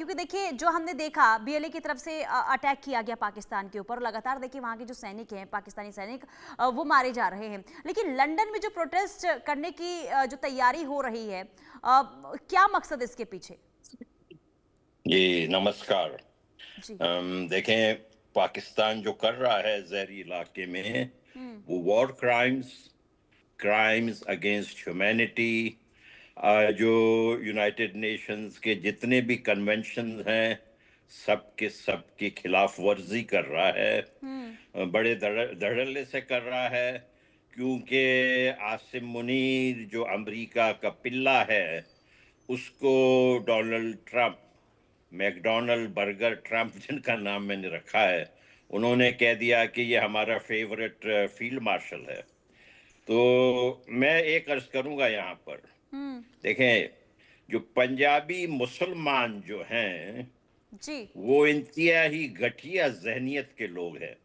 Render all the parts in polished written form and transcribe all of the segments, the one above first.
क्योंकि देखिए जो हमने देखा बीएलए की तरफ से अटैक किया गया पाकिस्तान के ऊपर, लगातार देखिए वहाँ के जो सैनिक हैं, पाकिस्तानी सैनिक, वो मारे जा रहे हैं। लेकिन लंदन में जो प्रोटेस्ट करने की जो तैयारी हो रही है, क्या मकसद इसके पीछे? जी नमस्कार। जी। देखें, पाकिस्तान जो कर रहा है जहरी इलाके में, हम्म। वो वॉर क्राइम्स अगेंस्ट ह्यूमैनिटी, जो यूनाइटेड नेशंस के जितने भी कन्वेंशन हैं, सब के सब की खिलाफ वर्जी कर रहा है। हम्म। बड़े धड़ल्ले से कर रहा है, क्योंकि आसिम मुनीर जो अमेरिका का पिल्ला है, उसको Donald Trump, McDonald burger Trump जिनका नाम मैंने रखा है, उन्होंने कह दिया कि ये हमारा फेवरेट फील्ड मार्शल है। तो मैं एक अर्ज करूंगा यहाँ पर, हम्म। देखें, जो पंजाबी मुसलमान जो हैं, जी। वो इंतहाई घटिया जहनियत के लोग हैं।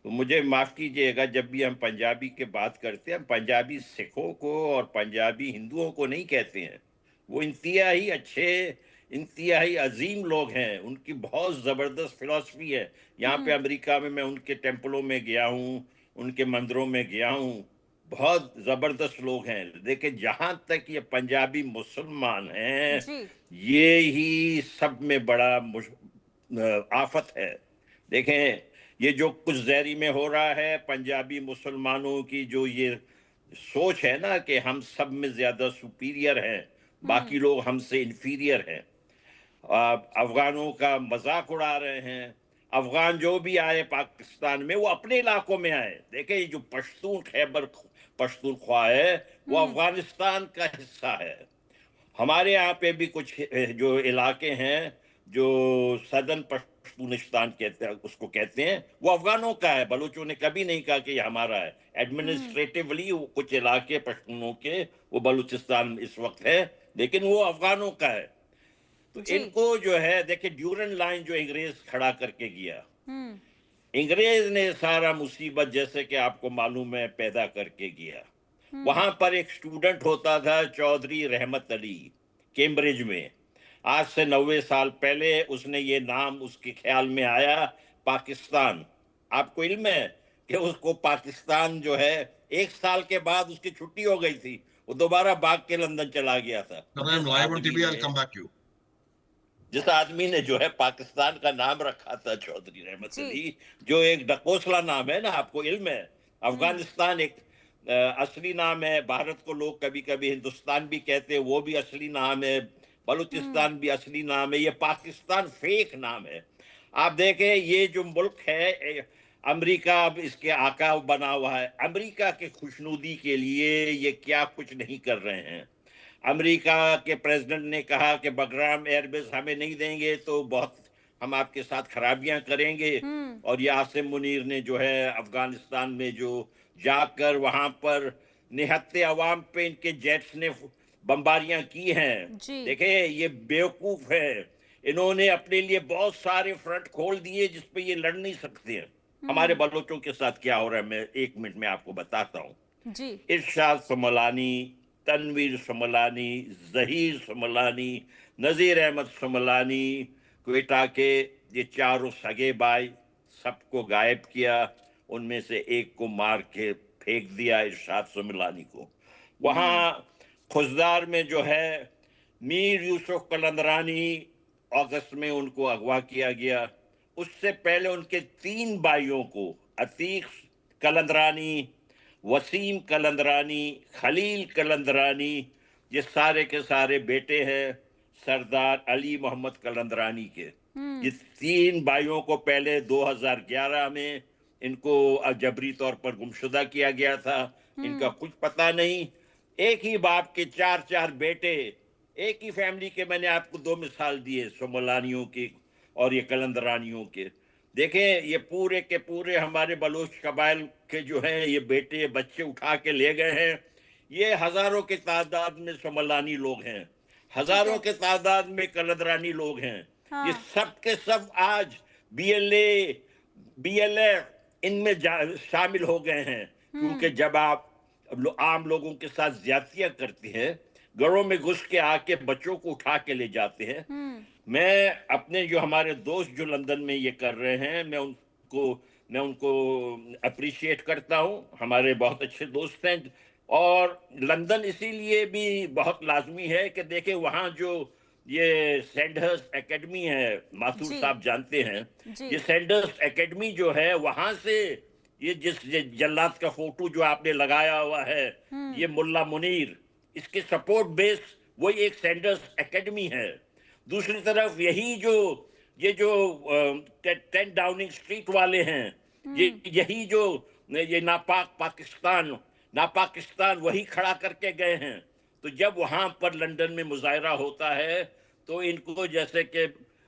तो मुझे माफ कीजिएगा, जब भी हम पंजाबी की बात करते हैं, हम पंजाबी सिखों को और पंजाबी हिंदुओं को नहीं कहते हैं। वो इंतहाई अच्छे, इंतहाई अजीम लोग हैं, उनकी बहुत ज़बरदस्त फिलॉसफी है। यहाँ पे हम्म। अमेरिका में मैं उनके टेम्पलों में गया हूँ, उनके मंदिरों में गया हूँ, बहुत ज़बरदस्त लोग हैं। देखिए, जहाँ तक ये पंजाबी मुसलमान हैं, जी। ये ही सब में बड़ा आफत है। देखें, ये जो कुछ जहरी में हो रहा है, पंजाबी मुसलमानों की जो ये सोच है ना कि हम सब में ज्यादा सुपीरियर हैं, हम्म। बाकी लोग हमसे इंफीरियर हैं, अफगानों का मजाक उड़ा रहे हैं। अफगान जो भी आए पाकिस्तान में, वो अपने इलाकों में आए। देखे, ये जो पश्तून खैबर पश्तूनख्वा है, वो हम्म। अफगानिस्तान का हिस्सा है। हमारे यहाँ पे भी कुछ जो इलाके हैं, जो सदर्न पश्तूनिस्तान कहते हैं, उसको कहते हैं, वो अफगानों का है। बलूचों ने कभी नहीं कहा कि ये हमारा है। हम्म। एडमिनिस्ट्रेटिवली वो कुछ इलाके पश्तूनों के, वो बलूचिस्तान इस वक्त है, लेकिन वो अफगानों का है। तो जी। इनको जो है, देखिए, ड्यूरन लाइन जो अंग्रेज खड़ा करके गया, हम्म। अंग्रेज ने सारा मुसीबत, जैसे कि आपको मालूम है, पैदा करके गया। हम्म। वहां पर एक स्टूडेंट होता था, चौधरी रहमत अली, कैम्ब्रिज में। आज से 90 साल पहले उसने ये नाम, उसके ख्याल में आया, पाकिस्तान। आपको इल्म है कि उसको पाकिस्तान जो है, 1 साल के बाद उसकी छुट्टी हो गई थी, वो दोबारा भाग के लंदन चला गया था। Sir, I am live on TV. I'll come back to you. जिस आदमी ने जो है पाकिस्तान का नाम रखा था, चौधरी रहमत जी। अली, जो एक डकोसला नाम है ना, आपको इल्म है। हम्म। अफगानिस्तान एक असली नाम है। भारत को लोग कभी कभी हिंदुस्तान भी कहते हैं, वो भी असली नाम है। हम्म। बलूचिस्तान भी असली नाम है। ये पाकिस्तान फेक नाम है। आप देखें, ये जो मुल्क है, अमेरिका अब इसके आका बना हुआ है। अमेरिका के खुशनुदी के लिए ये क्या कुछ नहीं कर रहे हैं। अमेरिका के प्रेसिडेंट ने कहा कि बगराम एयरबेस हमें नहीं देंगे तो बहुत हम आपके साथ खराबियां करेंगे। हम्म। और ये आसिम मुनीर ने जो है अफगानिस्तान में जो जाकर वहां पर निहत्ते अवाम पे इनके जेट्स ने बमबारियां की हैं। जी। देखे, ये बेवकूफ है। इन्होंने अपने लिए बहुत सारे फ्रंट खोल दिए जिस पे ये लड़ नहीं सकते हैं। हमारे हम्म। बलोचों के साथ क्या हो रहा है, मैं 1 मिनट में आपको बताता हूँ। जी। इरशाद समलानी, तनवीर समलानी, जहीर समलानी, नजीर अहमद समलानी, क्वेटा के, ये चारों सगे भाई, सबको गायब किया। उनमें से एक को मार के फेंक दिया, इरशाद समलानी को। हम्म। वहां खुजदार में जो है मीर यूसुफ कलंदरानी, अगस्त में उनको अगवा किया गया। उससे पहले उनके 3 भाइयों को, अतीक कलंदरानी, वसीम कलंदरानी, खलील कलंदरानी, ये सारे के सारे बेटे हैं सरदार अली मोहम्मद कलंदरानी के। ये हम्म। 3 भाइयों को पहले 2011 में इनको जबरी तौर पर गुमशुदा किया गया था। इनका हम्म। कुछ पता नहीं। एक ही बाप के 4 4 बेटे, एक ही फैमिली के। मैंने आपको 2 मिसाल दिए, सोमलानियों की और ये कलंदरानियों के। देखें, ये पूरे के पूरे हमारे बलूच कबाइल के जो हैं, ये बेटे बच्चे उठा के ले गए हैं। ये हजारों की तादाद में सोमलानी लोग हैं, ठीक हजारों है। के तादाद में कलंदरानी लोग हैं। ये हाँ। सब के सब आज बीएलए, बीएलएफ इनमें शामिल हो गए हैं। क्योंकि हम्म। जब आप आम लोगों के साथ ज्यादतियां करते हैं, घरों में घुस के आके बच्चों को उठा के ले जाते हैं, हम्म। मैं अपने जो हमारे दोस्त जो लंदन में ये कर रहे हैं, मैं उनको अप्रिशिएट करता हूं। हमारे बहुत अच्छे दोस्त हैं। और लंदन इसीलिए भी बहुत लाजमी है कि देखें वहाँ जो ये सैंडहर्स्ट एकेडमी है, माथुर जी, साहब जानते हैं। जी। ये सैंडहर्स्ट एकेडमी जो है वहाँ से ये जल्लाद का फोटो जो आपने लगाया हुआ है, हुँ, ये मुल्ला मुनीर, इसके सपोर्ट बेस वही एक सैंडर्स एकेडमी है। दूसरी तरफ ये जो 10 डाउनिंग स्ट्रीट वाले हैं, ये हुँ। यही जो ये नापाकिस्तान वही खड़ा करके गए हैं। तो जब वहां पर लंदन में मुजाहरा होता है तो इनको, जैसे कि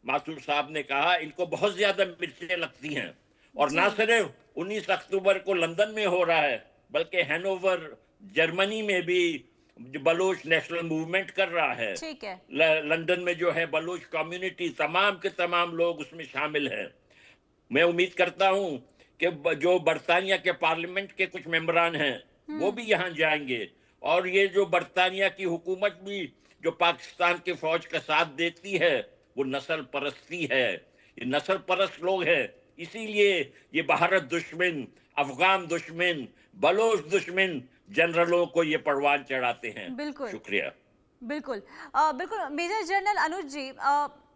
मासूर साहब ने कहा, इनको बहुत ज्यादा मिर्चें लगती हैं। और जी, ना सिर्फ 19 अक्टूबर को लंदन में हो रहा है, बल्कि हैनोवर जर्मनी में भी जो बलोच नेशनल मूवमेंट कर रहा है। ठीक है। लंदन में जो है बलोच कम्युनिटी तमाम के तमाम लोग उसमें शामिल हैं। मैं उम्मीद करता हूं कि जो बरतानिया के पार्लियामेंट के कुछ मेंबरान हैं वो हुँ, भी यहां जाएंगे। और ये जो बरतानिया की हुकूमत भी जो पाकिस्तान की फौज का साथ देती है, वो नस्ल परस्ती है। ये नस्ल परस्त लोग हैं। इसीलिए ये भारत दुश्मन, अफगान दुश्मन, बलोच दुश्मन जनरलों को ये परवान चढ़ाते हैं। बिल्कुल। शुक्रिया। बिल्कुल। बिल्कुल मेजर जनरल अनुज जी,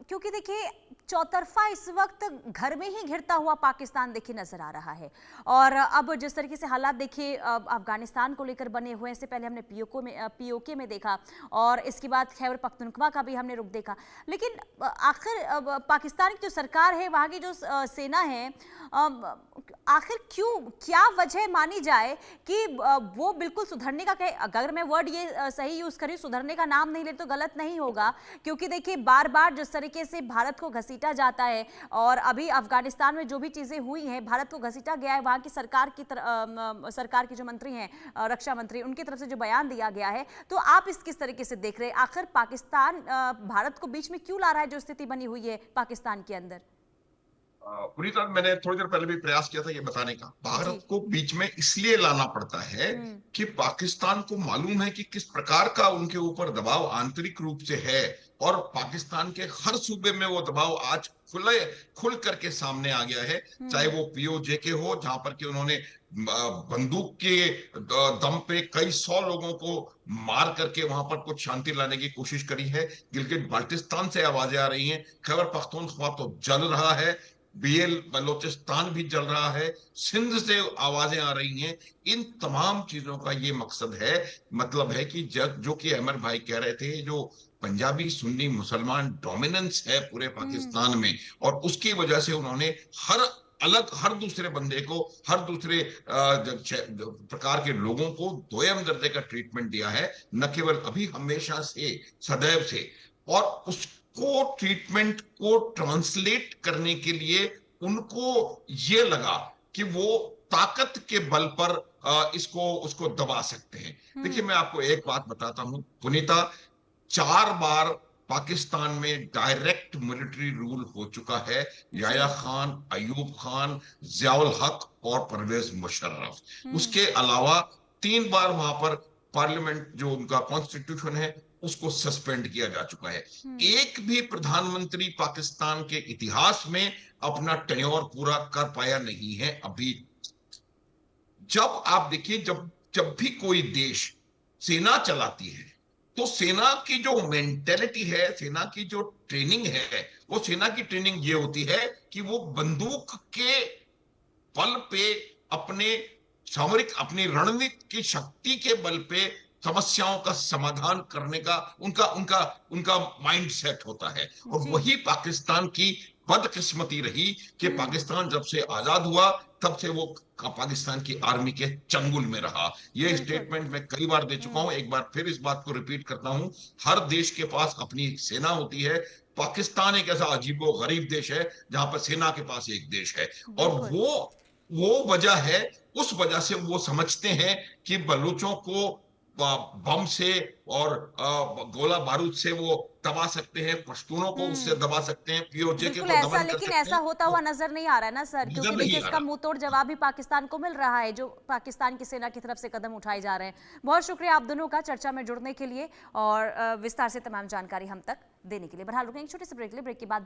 क्योंकि देखिए चौतरफा इस वक्त घर में ही घिरता हुआ पाकिस्तान देखिए नजर आ रहा है। और अब जिस तरीके से हालात देखिए अफगानिस्तान को लेकर बने हुए हैं, इससे पहले हमने पीओके में देखा और इसके बाद खैबर पख्तूनख्वा का भी हमने रुख देखा। लेकिन आखिर पाकिस्तान की जो सरकार है, वहाँ की जो सेना है, आखिर क्यों, क्या वजह मानी जाए कि वो बिल्कुल सुधरने का कहे, अगर मैं वर्ड ये सही यूज करी, सुधरने का नाम नहीं ले तो गलत नहीं होगा। क्योंकि देखिए बार बार जिस तरीके से भारत को घसीटा जाता है और अभी अफगानिस्तान में जो भी चीजें हुई हैं, भारत को घसीटा गया है, वहां की सरकार के जो मंत्री हैं, रक्षा मंत्री, उनकी तरफ से जो बयान दिया गया है, तो आप इस किस तरीके से देख रहे हैं? आखिर पाकिस्तान भारत को बीच में क्यों ला रहा है, जो स्थिति बनी हुई है पाकिस्तान के अंदर? पुनीता, मैंने थोड़ी देर पहले भी प्रयास किया था ये बताने का। जी। भारत को बीच में इसलिए लाना पड़ता है हम्म। कि पाकिस्तान को मालूम है कि किस प्रकार का उनके ऊपर दबाव आंतरिक रूप से है, और पाकिस्तान के हर सूबे में वो दबाव आज खुल करके सामने आ गया है। चाहे वो पीओजे हो, जहां पर कि उन्होंने बंदूक के दम पे कई 100 लोगों को मार करके वहां पर कुछ शांति लाने की कोशिश करी है। गिलगित बाल्टिस्तान से आवाजें आ रही हैं, खैबर पख्तूनख्वा तो जल रहा है, बीएल बलोचिस्तान भी जल रहा है, सिंध से आवाजें आ रही हैं। इन तमाम चीजों का ये मकसद है, मतलब है कि जो कि अहमद भाई कह रहे थे, जो पंजाबी सुन्नी मुसलमान डोमिनेंस है पूरे पाकिस्तान में, और उसकी वजह से उन्होंने हर दूसरे बंदे को, हर दूसरे प्रकार के लोगों को दोयम दर्जे का ट्रीटमेंट दिया है, न केवल अभी, हमेशा से, सदैव से। और उसको ट्रीटमेंट को ट्रांसलेट करने के लिए उनको ये लगा कि वो ताकत के बल पर इसको उसको दबा सकते हैं। देखिए, मैं आपको एक बात बताता हूं पुनीता, 4 बार पाकिस्तान में डायरेक्ट मिलिट्री रूल हो चुका है। जी। याया खान, अयूब खान, जियाउल हक और परवेज मुशर्रफ। हम्म। उसके अलावा 3 बार वहां पर पार्लियामेंट, जो उनका कॉन्स्टिट्यूशन है, उसको सस्पेंड किया जा चुका है। एक भी प्रधानमंत्री पाकिस्तान के इतिहास में अपना टेन्योर पूरा कर पाया नहीं है अभी। जब आप देखिए, जब जब भी कोई देश सेना चलाती है, तो सेना की जो मेंटेलिटी है, सेना की जो ट्रेनिंग है, वो सेना की ट्रेनिंग ये होती है कि वो बंदूक के बल पे, अपने अपनी रणनीति की शक्ति के बल पे समस्याओं का समाधान करने का उनका उनका उनका माइंड सेट होता है। और जी। वही पाकिस्तान की बदकिस्मती रही कि पाकिस्तान जब से आजाद हुआ, तब से वो पाकिस्तान की आर्मी के चंगुल में रहा। ये बिल्कुल। स्टेटमेंट मैं कई बार दे चुका हूं, एक बार फिर इस बात को रिपीट करता हूं। हर देश के पास अपनी सेना होती है। पाकिस्तान एक ऐसा अजीबो गरीब देश है जहां पर सेना के पास एक देश है, और बिल्कुल। वो वजह है। उस वजह से वो समझते हैं कि बलूचों को बम से और गोला बारूद से वो दबा सकते हैं, पश्तूनों को उससे दबा सकते हैं, पीओजे के बिल्कुल को ऐसा, दमन कर लेकिन सकते ऐसा हैं, होता हुआ तो नजर नहीं आ रहा है ना सर, नजर क्योंकि नहीं देखिए आ इसका रहा। मुंह तोड़ जवाब भी पाकिस्तान को मिल रहा है, जो पाकिस्तान की सेना की तरफ से कदम उठाए जा रहे हैं। बहुत शुक्रिया आप दोनों का चर्चा में जुड़ने के लिए और विस्तार से तमाम जानकारी हम तक देने के लिए। बहरहाल रुकें एक छोटे से ब्रेक के लिए, ब्रेक के बाद भी